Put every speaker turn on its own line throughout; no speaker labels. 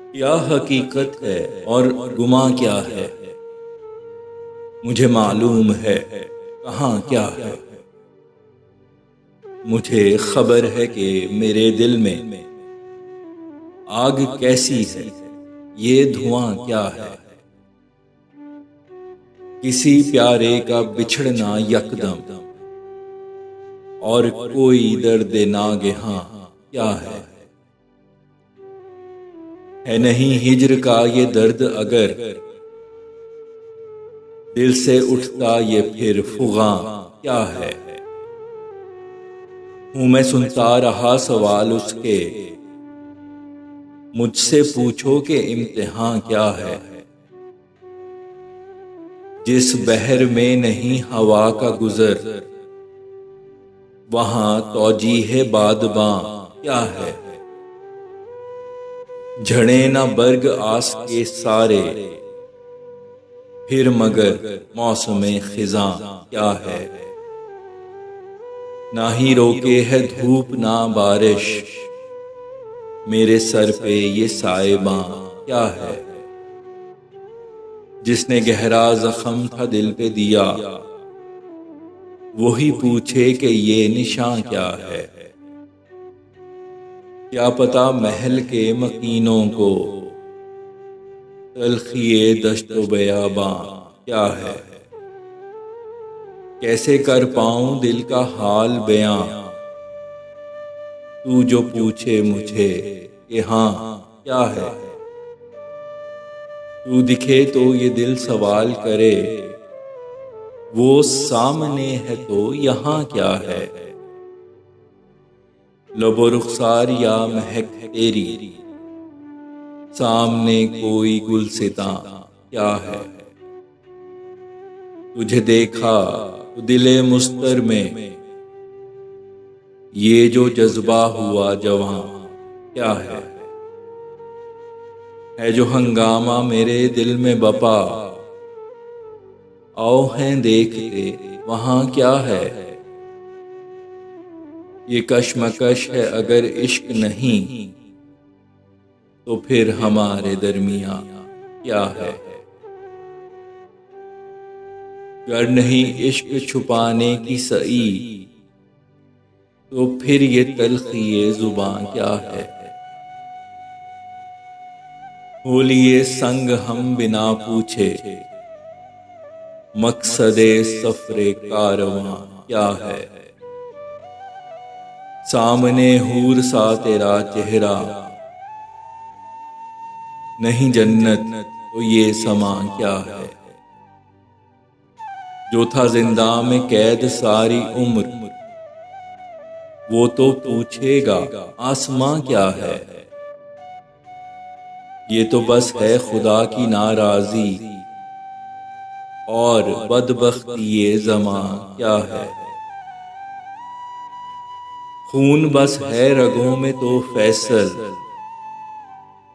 क्या हकीकत है और गुमा क्या है, मुझे मालूम है कहाँ क्या है। मुझे खबर है कि मेरे दिल में आग कैसी है, ये धुआं क्या है। किसी प्यारे का बिछड़ना यकदम और कोई दर्द नागहां क्या है नहीं हिज्र का ये दर्द अगर दिल से उठता ये फिर फुगां क्या है। हूं मैं सुनता रहा सवाल उसके, मुझसे पूछो कि इम्तिहान क्या है। जिस बहर में नहीं हवा का गुजर, वहां तौजीह बादबां क्या है। झड़े न बर्ग आस के सारे, फिर मगर मौसम खिजां क्या है। ना ही रोके है धूप ना बारिश, मेरे सर पे ये साइबां क्या है। जिसने गहरा जख्म था दिल पे दिया, वही पूछे कि ये निशान क्या है। क्या पता महल के मकीनों को तलखिए दश्तो बयाबां क्या है। कैसे कर पाऊं दिल का हाल बयां, तू जो पूछे मुझे कि हाँ क्या है। तू दिखे तो ये दिल सवाल करे, वो सामने है तो यहाँ क्या है। लबो रुखसार या महक तेरी, सामने कोई गुलसितां क्या है। तुझे देखा तो दिले मुस्तर में ये जो जज्बा हुआ जवां क्या है जो हंगामा मेरे दिल में बपा। आओ हैं देखते वहां क्या है। ये कश्मकश है अगर इश्क नहीं, तो फिर हमारे दरमियां क्या है। गर नहीं इश्क छुपाने की सई, तो फिर ये तलखिए जुबां क्या है। हो लिए संग हम बिना पूछे, मकसदे सफरे कारवां क्या है। सामने हूर सा तेरा चेहरा, नहीं जन्नत तो ये समा क्या है। जो था जिंदा में कैद सारी उम्र, वो तो पूछेगा आसमां क्या है। ये तो बस है खुदा की नाराजी, और बदबख्ती ये ज़मां क्या है। खून बस है रगों में तो फैसल,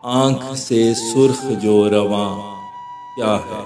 आंख से सुर्ख जो रवां क्या है।